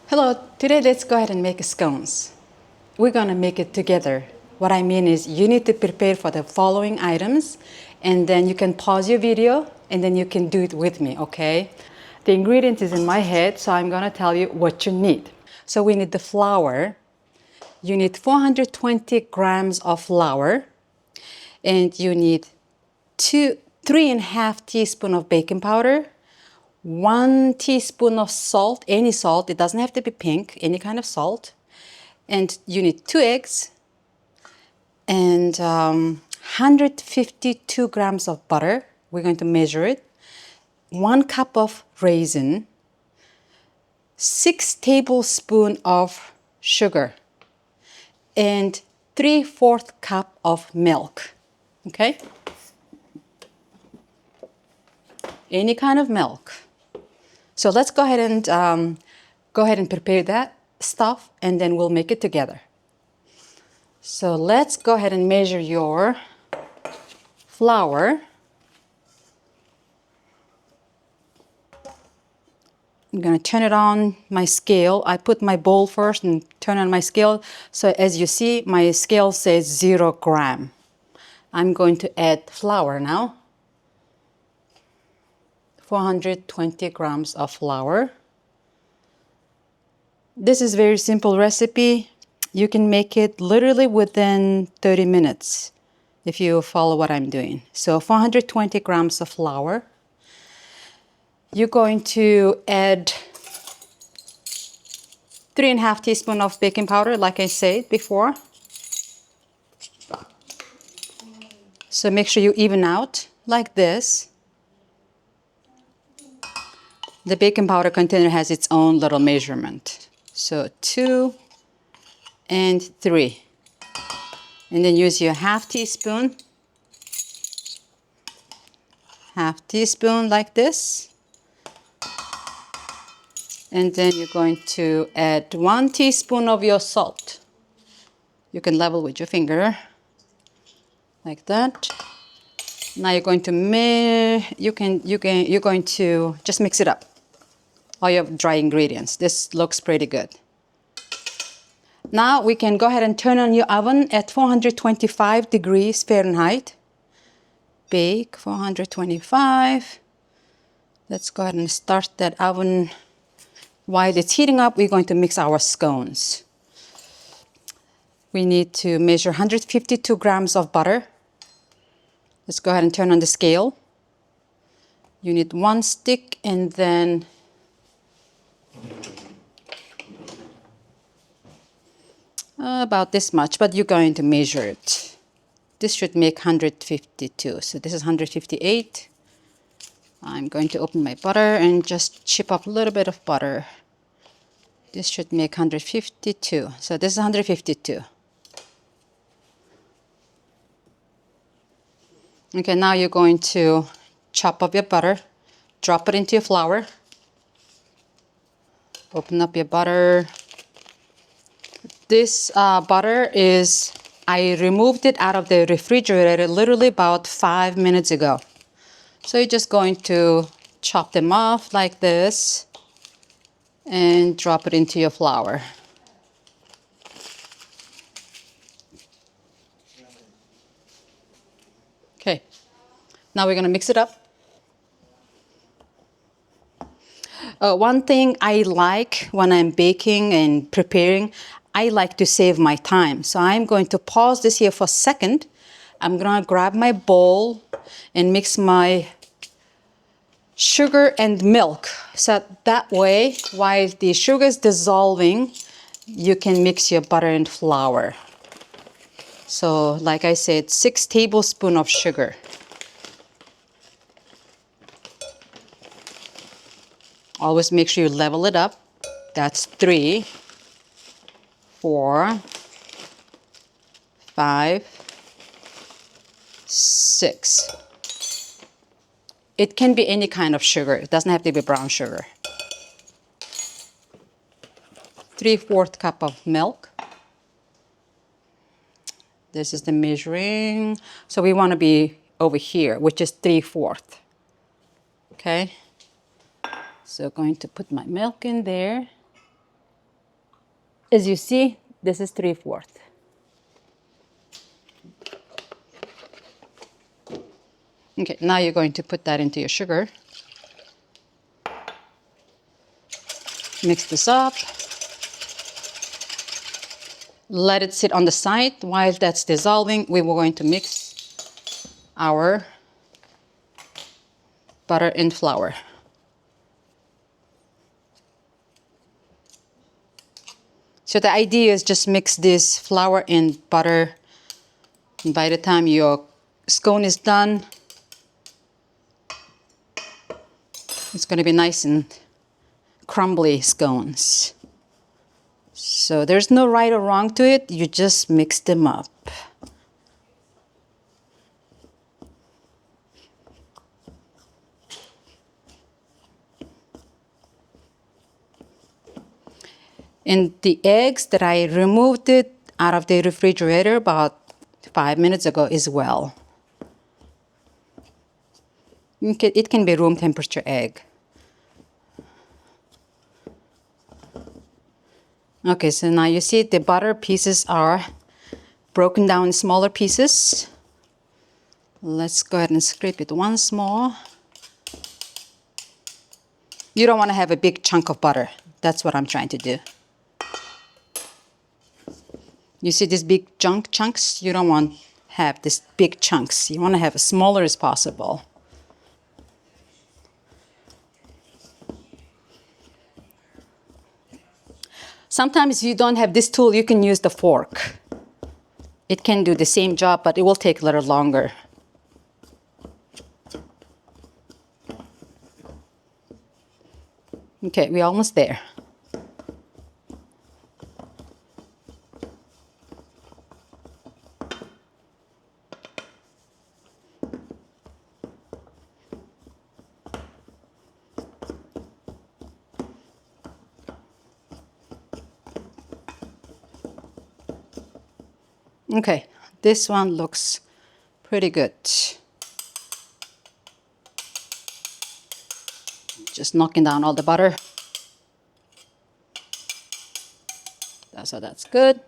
Hello, today let's go ahead and make scones. We're gonna make it together. What I mean is you need to prepare for the following items and then you can pause your video and then you can do it with me, okay? The ingredient is in my head, so I'm gonna tell you what you need. So we need the flour. You need 420 grams of flour and you need 3.5 teaspoons of baking powder, 1 teaspoon of salt, any salt, it doesn't have to be pink, any kind of salt. And you need 2 eggs and 152 grams of butter. We're going to measure it. 1 cup of raisin, 6 tablespoons of sugar, and 3/4 cup of milk. Okay? Any kind of milk. So let's go ahead and prepare that stuff and then we'll make it together. So let's go ahead and measure your flour. I'm gonna turn it on my scale. I put my bowl first and turn on my scale. So as you see, my scale says 0 gram. I'm going to add flour now. 420 grams of flour. This is a very simple recipe. You can make it literally within 30 minutes if you follow what I'm doing. So 420 grams of flour. You're going to add 3.5 teaspoons of baking powder, like I said before. So make sure you even out like this. The baking powder container has its own little measurement. So 2 and 3. And then use your half teaspoon like this. And then you're going to add 1 teaspoon of your salt. You can level with your finger, like that. Now you're going to you're going to just mix it up. All your dry ingredients. This looks pretty good. Now we can go ahead and turn on your oven at 425 degrees Fahrenheit. Bake 425. Let's go ahead and start that oven. While it's heating up, we're going to mix our scones. We need to measure 152 grams of butter. Let's go ahead and turn on the scale. You need 1 stick and then about this much, but you're going to measure it. This should make 152. So this is 158. I'm going to open my butter and just chip up a little bit of butter. This should make 152. So this is 152. Okay, now you're going to chop up your butter, drop it into your flour. Open up your butter. This butter is, I removed it out of the refrigerator literally about 5 minutes ago. So you're just going to chop them off like this and drop it into your flour. Okay, now we're gonna mix it up. One thing I like when I'm baking and preparing, I like to save my time. So I'm going to pause this here for a second. I'm gonna grab my bowl and mix my sugar and milk. So that way, while the sugar is dissolving, you can mix your butter and flour. So like I said, 6 tablespoons of sugar. Always make sure you level it up. That's 3, 4, 5, 6. It can be any kind of sugar. It doesn't have to be brown sugar. 3/4 cup of milk. This is the measuring. So we want to be over here, which is 3/4. Okay. So going to put my milk in there. As you see, this is 3/4. Okay, now you're going to put that into your sugar. Mix this up. Let it sit on the side. While that's dissolving, we were going to mix our butter and flour. So the idea is just mix this flour and butter. And by the time your scone is done, it's going to be nice and crumbly scones. So there's no right or wrong to it. You just mix them up. And the eggs that I removed it out of the refrigerator about 5 minutes ago as well. It can be room temperature egg. Okay, so now you see the butter pieces are broken down in smaller pieces. Let's go ahead and scrape it once more. You don't want to have a big chunk of butter. That's what I'm trying to do. You see these big chunks? You don't want to have these big chunks. You want to have as smaller as possible. Sometimes if you don't have this tool, you can use the fork. It can do the same job, but it will take a little longer. Okay, we're almost there. Okay, this one looks pretty good. Just knocking down all the butter. So that's good.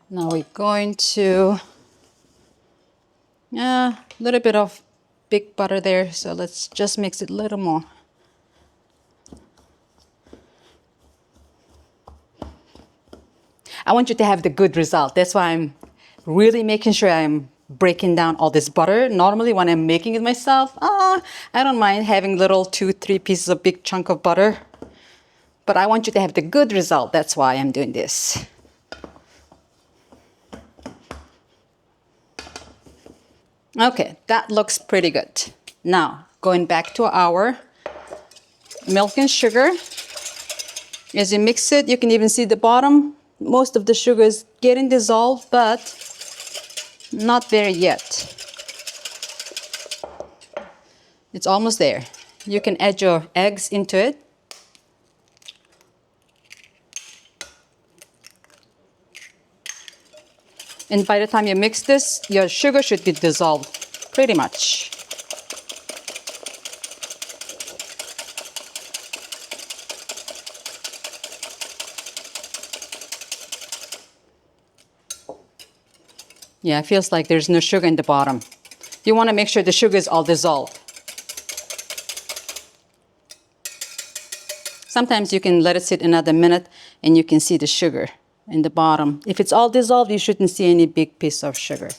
Now we're going to, a little bit of big butter there. So let's just mix it a little more. I want you to have the good result. That's why I'm really making sure I'm breaking down all this butter. Normally when I'm making it myself, I don't mind having little 2-3 pieces of big chunk of butter. But I want you to have the good result. That's why I'm doing this. Okay, that looks pretty good. Now, going back to our milk and sugar. As you mix it, you can even see the bottom. Most of the sugar is getting dissolved, but not there yet. It's almost there. You can add your eggs into it. And by the time you mix this, your sugar should be dissolved pretty much. Yeah, it feels like there's no sugar in the bottom. You want to make sure the sugar is all dissolved. Sometimes you can let it sit another minute and you can see the sugar in the bottom. If it's all dissolved, you shouldn't see any big piece of sugar.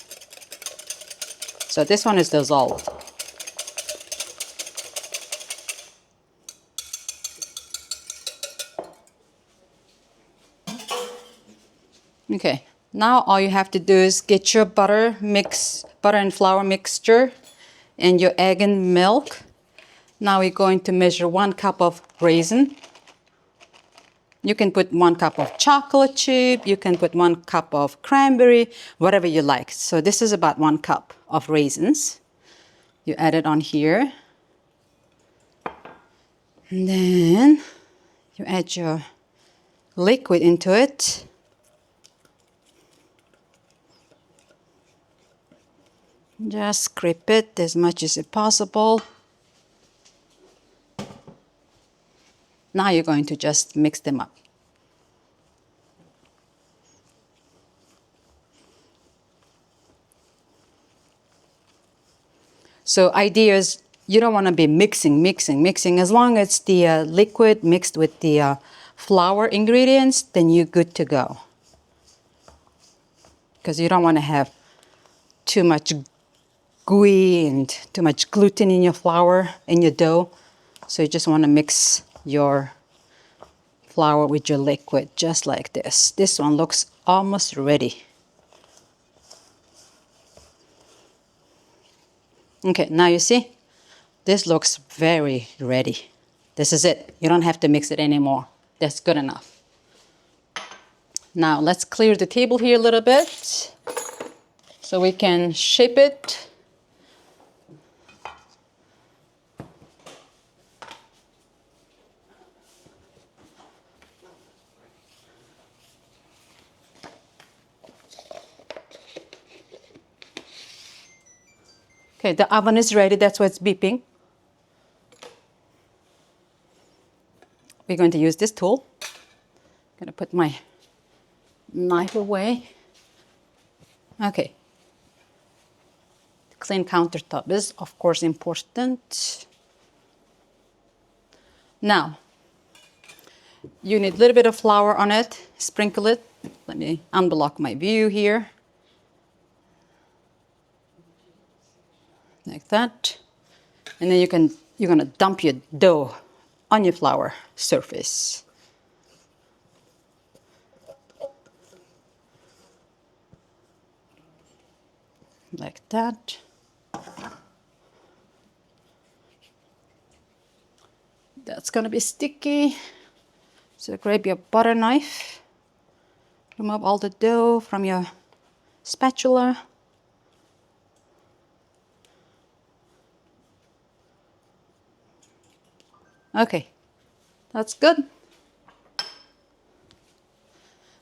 So this one is dissolved. Okay, now all you have to do is get your butter and flour mixture and your egg and milk. Now we're going to measure 1 cup of raisin. You can put 1 cup of chocolate chip, you can put 1 cup of cranberry, whatever you like. So this is about 1 cup of raisins. You add it on here. And then you add your liquid into it. Just scrape it as much as possible. Now you're going to just mix them up. So idea is you don't want to be mixing. As long as the liquid mixed with the flour ingredients, then you're good to go. Because you don't want to have too much gooey and too much gluten in your flour, in your dough. So you just want to mix your flour with your liquid, just like this. This one looks almost ready. Okay, now you see, this looks very ready. This is it. You don't have to mix it anymore. That's good enough. Now let's clear the table here a little bit so we can shape it. Okay, the oven is ready. That's why it's beeping. We're going to use this tool. I'm going to put my knife away. Okay. Clean countertop is, of course, important. Now, you need a little bit of flour on it. Sprinkle it. Let me unblock my view here. Like that. And then you're going to dump your dough on your flour surface. Like that. That's going to be sticky. So grab your butter knife. Remove all the dough from your spatula. Okay, that's good.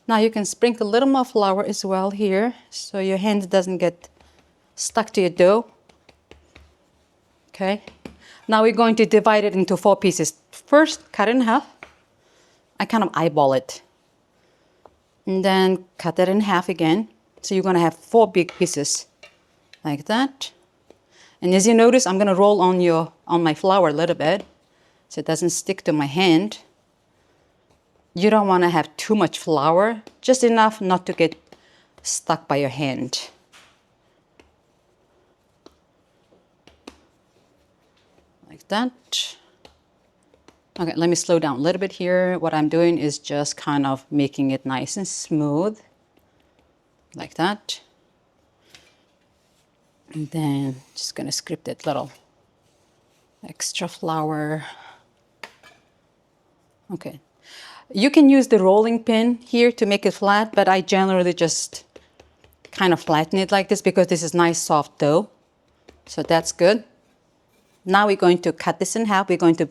Now you can sprinkle a little more flour as well here so your hand doesn't get stuck to your dough. Okay, now we're going to divide it into 4 pieces. First, cut it in half. I kind of eyeball it. And then cut it in half again. So you're going to have 4 big pieces like that. And as you notice, I'm going to roll on my flour a little bit so it doesn't stick to my hand. You don't want to have too much flour, just enough not to get stuck by your hand. Like that. Okay, let me slow down a little bit here. What I'm doing is just kind of making it nice and smooth. Like that. And then just gonna scrape that little extra flour. Okay. You can use the rolling pin here to make it flat, but I generally just kind of flatten it like this because this is nice soft dough. So that's good. Now we're going to cut this in half. We're going to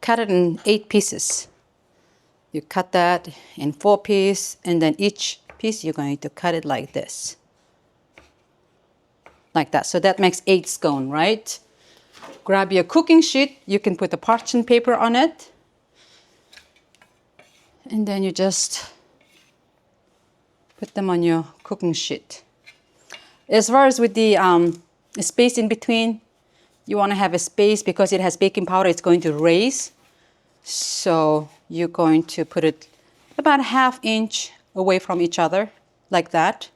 cut it in 8 pieces. You cut that in 4 pieces, and then each piece you're going to cut it like this. Like that. So that makes 8 scones, right? Grab your cooking sheet. You can put the parchment paper on it. And then you just put them on your cooking sheet. As far as with the space in between, you want to have a space because it has baking powder. It's going to raise. So you're going to put it about 1/2 inch away from each other, like that.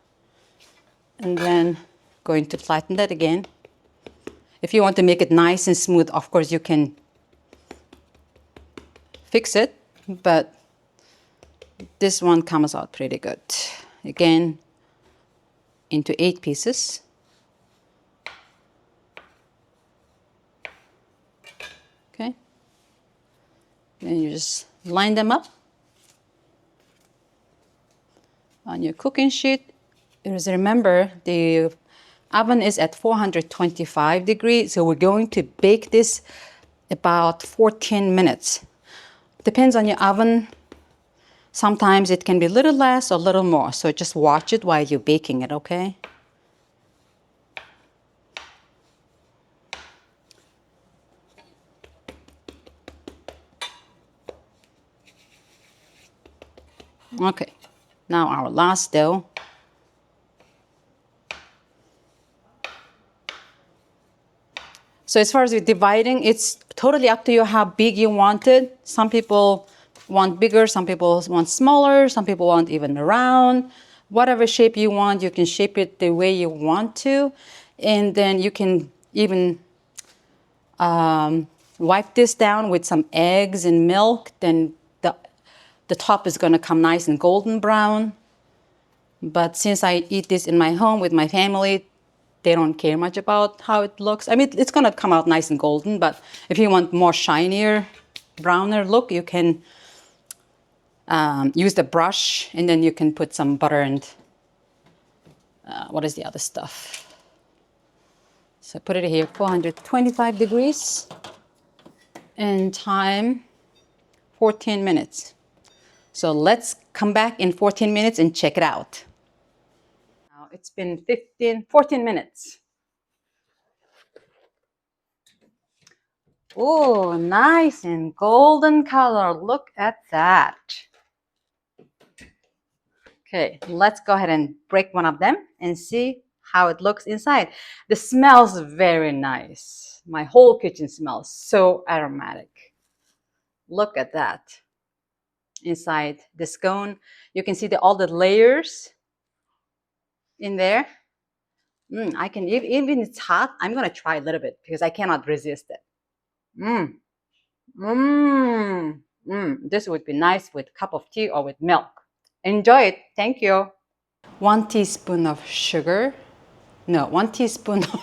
And then going to flatten that again. If you want to make it nice and smooth, of course you can fix it, but this one comes out pretty good. Again, into 8 pieces. Okay. Then you just line them up on your cooking sheet. Remember, the oven is at 425 degrees, so we're going to bake this about 14 minutes. Depends on your oven. Sometimes it can be a little less or a little more, so just watch it while you're baking it, okay? Okay, now our last dough. So as far as with dividing, it's totally up to you how big you want it. Some people want bigger, some people want smaller, some people want even round. Whatever shape you want, you can shape it the way you want to. And then you can even wipe this down with some eggs and milk. Then the top is gonna come nice and golden brown. But since I eat this in my home with my family, they don't care much about how it looks. I mean, it's gonna come out nice and golden, but if you want more shinier, browner look, you can use the brush, and then you can put some butter and what is the other stuff? So put it here, 425 degrees, and time 14 minutes. So let's come back in 14 minutes and check it out. Now it's been 14 minutes. Oh, nice and golden color. Look at that. Okay, let's go ahead and break one of them and see how it looks inside. The smells very nice. My whole kitchen smells so aromatic. Look at that. Inside the scone, you can see all the layers in there. I can, even it's hot, I'm gonna try a little bit because I cannot resist it. This would be nice with a cup of tea or with milk. Enjoy it. Thank you. 1 teaspoon of sugar. No, 1 teaspoon of